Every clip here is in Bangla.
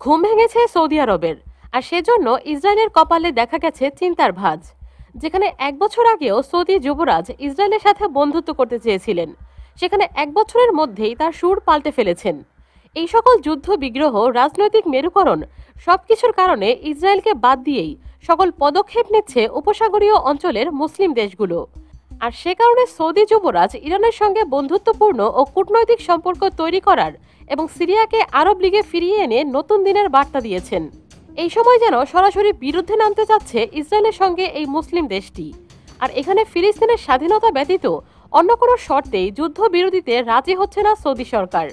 ঘুম ভেঙেছে সৌদি আরবের, আর সেজন্য ইসরায়েলের কপালে দেখা গেছে চিন্তার ভাঁজ। যেখানে 1 বছর আগেও সৌদি যুবরাজ ইসরায়েলের সাথে বন্ধুত্ব করতে চেয়েছিলেন, সেখানে 1 বছরের মধ্যেই তার সুর পাল্টে ফেলেছেন। এই সকল যুদ্ধ বিগ্রহ, রাজনৈতিক মেরুকরণ সবকিছুর কারণে ইসরায়েলকে বাদ দিয়েই সকল পদক্ষেপ নিচ্ছে উপসাগরীয় অঞ্চলের মুসলিম দেশগুলো। আর সে কারণে সৌদি যুবরাজ ইরানের সঙ্গে বন্ধুত্বপূর্ণ ও কূটনৈতিক সম্পর্ক তৈরি করার এবং সিরিয়াকে আরব লীগে ফিরিয়ে এনে নতুন দিনের বার্তা দিয়েছেন। এই সময় যেন সরাসরি বিরুদ্ধে নামতে চাচ্ছে ইসরায়েলের সঙ্গে এই মুসলিম দেশটি। আর এখানে ফিলিস্তিনের স্বাধীনতা ব্যতীত অন্য কোনো শর্তেই যুদ্ধ বিরতিতে রাজি হচ্ছে না সৌদি সরকার।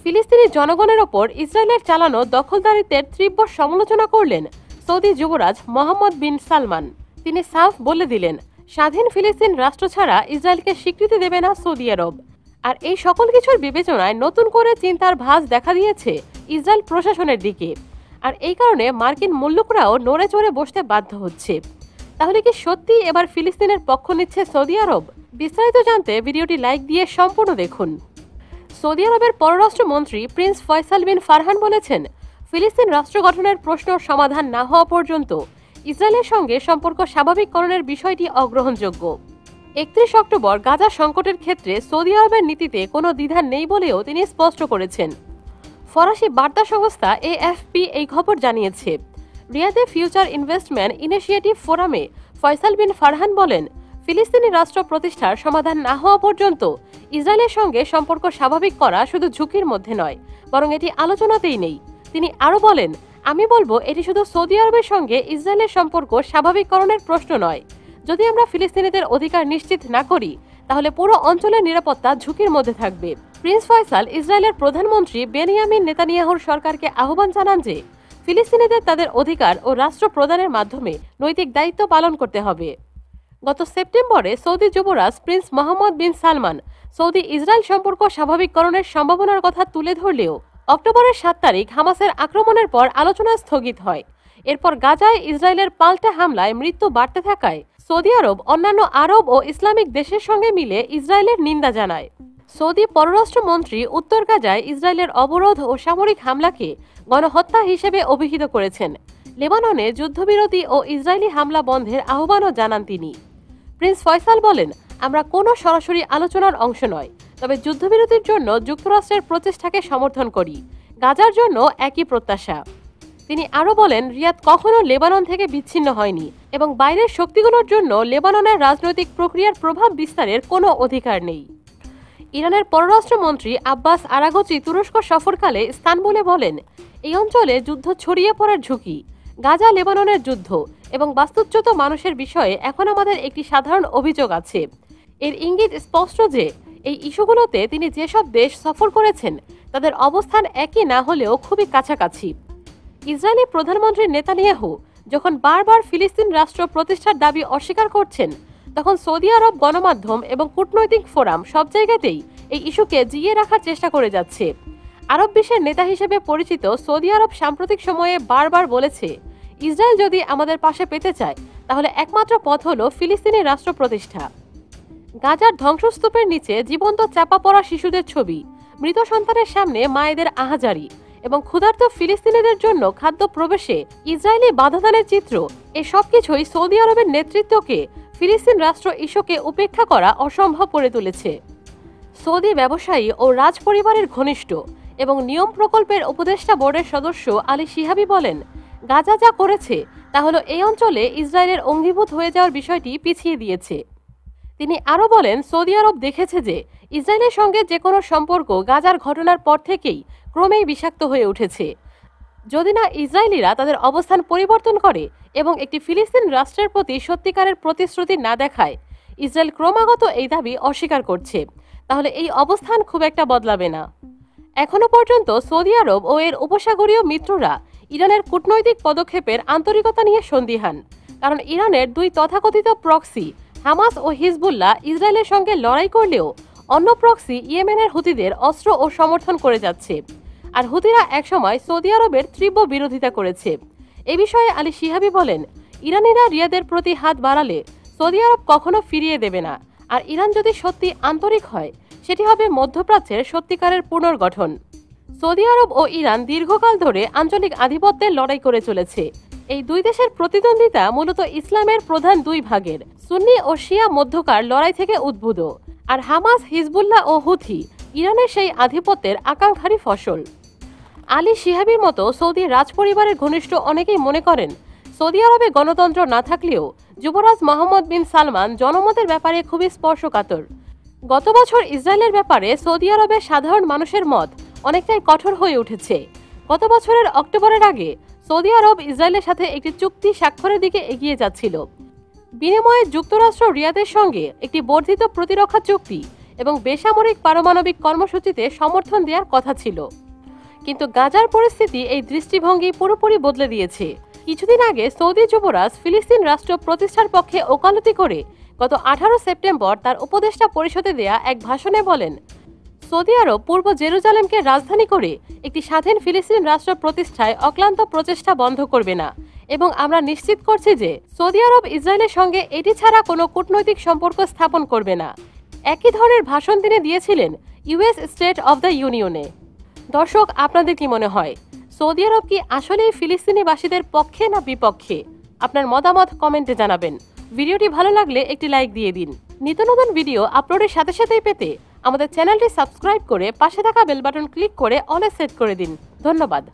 ফিলিস্তিনি জনগণের ওপর ইসরায়েলের চালানো দখলদারিত্বের তীব্র সমালোচনা করলেন সৌদি যুবরাজ মোহাম্মদ বিন সালমান। তিনি সাফ বলে দিলেন, স্বাধীন ফিলিস্তিন রাষ্ট্র ছাড়া ইসরায়েলকে স্বীকৃতি দেবে না সৌদি আরব। আর এই সকল কিছুর বিবেচনায় নতুন করে চিন্তার ভাঁজ দেখা দিয়েছে ইসরায়েল প্রশাসনের দিকে। আর এই কারণে মার্কিন মুল্লুকরাও নড়ে চড়ে বসতে বাধ্য হচ্ছে। তাহলে কি সত্যি এবার ফিলিস্তিনের পক্ষ নিচ্ছে সৌদি আরব? বিস্তারিত জানতে ভিডিওটি লাইক দিয়ে সম্পূর্ণ দেখুন। সৌদি আরবের পররাষ্ট্রমন্ত্রী প্রিন্স ফয়সাল বিন ফারহান বলেছেন, ফিলিস্তিন রাষ্ট্র গঠনের প্রশ্ন সমাধান না হওয়া পর্যন্ত ইসরায়েলের সঙ্গে সম্পর্ক স্বাভাবিককরণের বিষয়টি অগ্রহণযোগ্য। 31 অক্টোবর গাজা সংকটের ক্ষেত্রে সৌদি আরবের নীতিতে কোনো দ্বিধা নেই বলেও তিনি স্পষ্ট করেছেন। ফরাসি বার্তা সংস্থা AFP এই খবর জানিয়েছে। রিয়াদে ফিউচার ইনভেস্টমেন্ট ইনিশিয়েটিভ ফোরামে ফয়সাল বিন ফারহান বলেন, ফিলিস্তিনি রাষ্ট্র প্রতিষ্ঠার সমাধান না হওয়া পর্যন্ত ইসরায়েলের সঙ্গে সম্পর্ক স্বাভাবিক করা শুধু ঝুঁকির মধ্যে নয়, বরং এটি আলোচনাতেই নেই। তিনি আরও বলেন, আমি বলবো এটি শুধু সৌদি আরবের সঙ্গে ইসরায়েলের সম্পর্ক স্বাভাবিককরণের প্রশ্ন নয়। যদি আমরা ফিলিস্তিনিদের অধিকার নিশ্চিত না করি, তাহলে পুরো অঞ্চলের নিরাপত্তা ঝুঁকির মধ্যে থাকবে। প্রিন্স ফয়সাল ইসরায়েলের প্রধানমন্ত্রী বেনিয়ামিন নেতানিয়াহুর সরকারকে আহ্বান জানান যে ফিলিস্তিনিদের তাদের অধিকার ও রাষ্ট্র প্রদানের মাধ্যমে নৈতিক দায়িত্ব পালন করতে হবে। গত সেপ্টেম্বরে সৌদি যুবরাজ প্রিন্স মোহাম্মদ বিন সালমান সৌদি ইসরায়েল সম্পর্ক স্বাভাবিককরণের সম্ভাবনার কথা তুলে ধরলেও অক্টোবরের 7 তারিখ হামাসের আক্রমণের পর আলোচনা স্থগিত হয়। এরপর গাজায় ইসরায়েলের পাল্টা হামলায় মৃত্যু বাড়তে থাকায় সৌদি আরব অন্যান্য আরব ও ইসলামিক দেশের সঙ্গে মিলে ইসরায়েলের নিন্দা জানায়। সৌদি পররাষ্ট্রমন্ত্রী উত্তর গাজায় ইসরায়েলের অবরোধ ও সামরিক হামলাকে গণহত্যা হিসেবে অভিহিত করেছেন। লেবাননে যুদ্ধবিরতি ও ইসরায়েলি হামলা বন্ধের আহ্বানও জানান তিনি। প্রিন্স ফয়সাল বলেন, আমরা কোনো সরাসরি আলোচনার অংশ নয়, তবে যুদ্ধবিরতির জন্য যুক্তরাষ্ট্রের প্রচেষ্টাকে সমর্থন করি। গাজার জন্য একই প্রত্যাশা। তিনি আরও বলেন, রিয়াদ কখনো লেবানন থেকে বিচ্ছিন্ন হয়নি এবং বাইরের শক্তিগুলোর জন্য লেবাননের রাজনৈতিক প্রক্রিয়ার প্রভাব বিস্তারের কোনো অধিকার নেই। ইরানের পররাষ্ট্রমন্ত্রী আব্বাস আরাগচি তুরস্ক সফরকালে ইস্তানবুলে বলেন, এই অঞ্চলে যুদ্ধ ছড়িয়ে পড়ার ঝুঁকি, গাজা লেবাননের যুদ্ধ এবং বাস্তুচ্যুত মানুষের বিষয়ে এখন আমাদের একটি সাধারণ অভিযোগ আছে। এর ইঙ্গিত স্পষ্ট যে এই ইস্যুগুলোতে তিনি যেসব দেশ সফর করেছেন তাদের অবস্থান একই না হলেও খুবই কাছাকাছি। ইসরায়েলি প্রধানমন্ত্রী নেতানিয়াহু যখন বারবার ফিলিস্তিন রাষ্ট্র প্রতিষ্ঠার দাবি অস্বীকার করছেন, তখন সৌদি আরব গণমাধ্যম এবং কূটনৈতিক ফোরাম সব জায়গাতেই এই ইস্যুকে জিইয়ে রাখার চেষ্টা করে যাচ্ছে। আরব বিশ্বের নেতা হিসেবে পরিচিত সৌদি আরব সাম্প্রতিক সময়ে বারবার বলেছে, ইসরায়েল যদি আমাদের পাশে পেতে চায় তাহলে একমাত্র পথ হল ফিলিস্তিনি রাষ্ট্র প্রতিষ্ঠা। গাজার ধ্বংসস্তূপের নিচে জীবন্ত চাপা পড়া শিশুদের ছবি, মৃত সন্তানের সামনে মায়েদের আহাজারি এবং ক্ষুধার্ত ফিলিস্তিনিদের জন্য খাদ্য প্রবেশে ইসরায়েলি বাধাদানের চিত্র, এ সবকিছুই সৌদি আরবের নেতৃত্বকে ফিলিস্তিন রাষ্ট্র ইস্যুকে উপেক্ষা করা অসম্ভব করে তুলেছে। সৌদি ব্যবসায়ী ও রাজ পরিবারের ঘনিষ্ঠ এবং নিয়ম প্রকল্পের উপদেষ্টা বোর্ডের সদস্য আলী শিহাবি বলেন, গাজা যা করেছে তা হলো এই অঞ্চলে ইসরায়েলের অঙ্গীভূত হয়ে যাওয়ার বিষয়টি পিছিয়ে দিয়েছে। তিনি আরও বলেন, সৌদি আরব দেখেছে যে ইসরায়েলের সঙ্গে যে কোনো সম্পর্ক গাজার ঘটনার পর থেকেই ক্রমেই বিষাক্ত হয়ে উঠেছে। যদি না ইসরায়েলিরা তাদের অবস্থান পরিবর্তন করে এবং একটি ফিলিস্তিন রাষ্ট্রের প্রতি সত্যিকারের প্রতিশ্রুতি না দেখায়, ইসরায়েল ক্রমাগত এই দাবি অস্বীকার করছে, তাহলে এই অবস্থান খুব একটা বদলাবে না। এখনো পর্যন্ত সৌদি আরব ও এর উপসাগরীয় মিত্ররা ইরানের কূটনৈতিক পদক্ষেপের আন্তরিকতা নিয়ে সন্দিহান, কারণ ইরানের দুই তথাকথিত প্রক্সি হামাস ও হিজবুল্লাহ ইসরায়েলের সঙ্গে লড়াই করলেও অন্য প্রক্সি ইয়েমেনের হুতিদের অস্ত্র ও সমর্থন করে যাচ্ছে। আর হুতিরা একসময় সৌদি আরবের তীব্র বিরোধিতা করেছে। এ বিষয়ে আলী শিহাবি বলেন, ইরানিরা রিয়াদের প্রতি হাত বাড়ালে সৌদি আরব কখনো ফিরিয়ে দেবে না, আর ইরান যদি সত্যি আন্তরিক হয় সেটি হবে মধ্যপ্রাচ্যের সত্যিকারের পুনর্গঠন। সৌদি আরব ও ইরান দীর্ঘকাল ধরে আঞ্চলিক আধিপত্যের লড়াই করে চলেছে। এই দুই দেশের প্রতিদ্বন্দ্বিতা মূলত ইসলামের প্রধান দুই ভাগের সুন্নি ও শিয়া মধ্যকার লড়াই থেকে উদ্ভূত। আর হামাস, হিজবুল্লাহ ও হুথি ইরানের সেই আধিপত্যের আকাঙ্ক্ষারই ফসল। আলী শিহাবির মতো সৌদি রাজপরিবারের ঘনিষ্ঠ অনেকেই মনে করেন, সৌদি আরবে গণতন্ত্র না থাকলেও যুবরাজ মোহাম্মদ বিন সালমান জনমতের ব্যাপারে খুবই স্পর্শকাতর। গত বছর ইসরায়েলের ব্যাপারে সৌদি আরবের সাধারণ মানুষের মত অনেকটাই কঠোর হয়ে উঠেছে। গত বছরের অক্টোবরের আগে সৌদি আরব ইসরায়েলের সাথে একটি চুক্তি স্বাক্ষরের দিকে এগিয়ে যাচ্ছিল। বিনিময়ে যুক্তরাষ্ট্র রিয়াদের সঙ্গে একটি বর্ধিত প্রতিরক্ষা চুক্তি এবং বেসামরিক পারমাণবিক কর্মসূচিতে সমর্থন দেওয়ার কথা ছিল। কিন্তু গাজার পরিস্থিতি এই দৃষ্টিভঙ্গি পুরোপুরি বদলে দিয়েছে। কিছুদিন আগে সৌদি যুবরাজ ফিলিস্তিন রাষ্ট্র প্রতিষ্ঠার পক্ষে ওকালতি করে গত 18 সেপ্টেম্বর তার উপদেষ্টা পরিষদে দেয়া এক ভাষণে বলেন, সৌদি আরব পূর্ব জেরুজালেমকে রাজধানী করে একটি স্বাধীন ফিলিস্তিন রাষ্ট্র প্রতিষ্ঠায় অক্লান্ত প্রচেষ্টা বন্ধ করবে না এবং আমরা নিশ্চিত করছি যে সৌদি আরব ইসরায়েলের সঙ্গে এটি ছাড়া কোনো কূটনৈতিক সম্পর্ক স্থাপন করবে না। একই ধরনের ভাষণ তিনি দিয়েছিলেন ইউএস স্টেট অব দ্য ইউনিয়নে। দর্শক, আপনাদের কি মনে হয়, সৌদি আরব কি আসলেই ফিলিস্তিনিবাসীদের পক্ষে না বিপক্ষে? আপনার মতামত কমেন্টে জানাবেন। ভিডিওটি ভালো লাগলে একটি লাইক দিয়ে দিন। নিত্য নতুন ভিডিও আপলোডের সাথে সাথেই পেতে আমাদের চ্যানেলটি সাবস্ক্রাইব করে পাশে থাকা বেল বাটন ক্লিক করে অলে সেট করে দিন। ধন্যবাদ।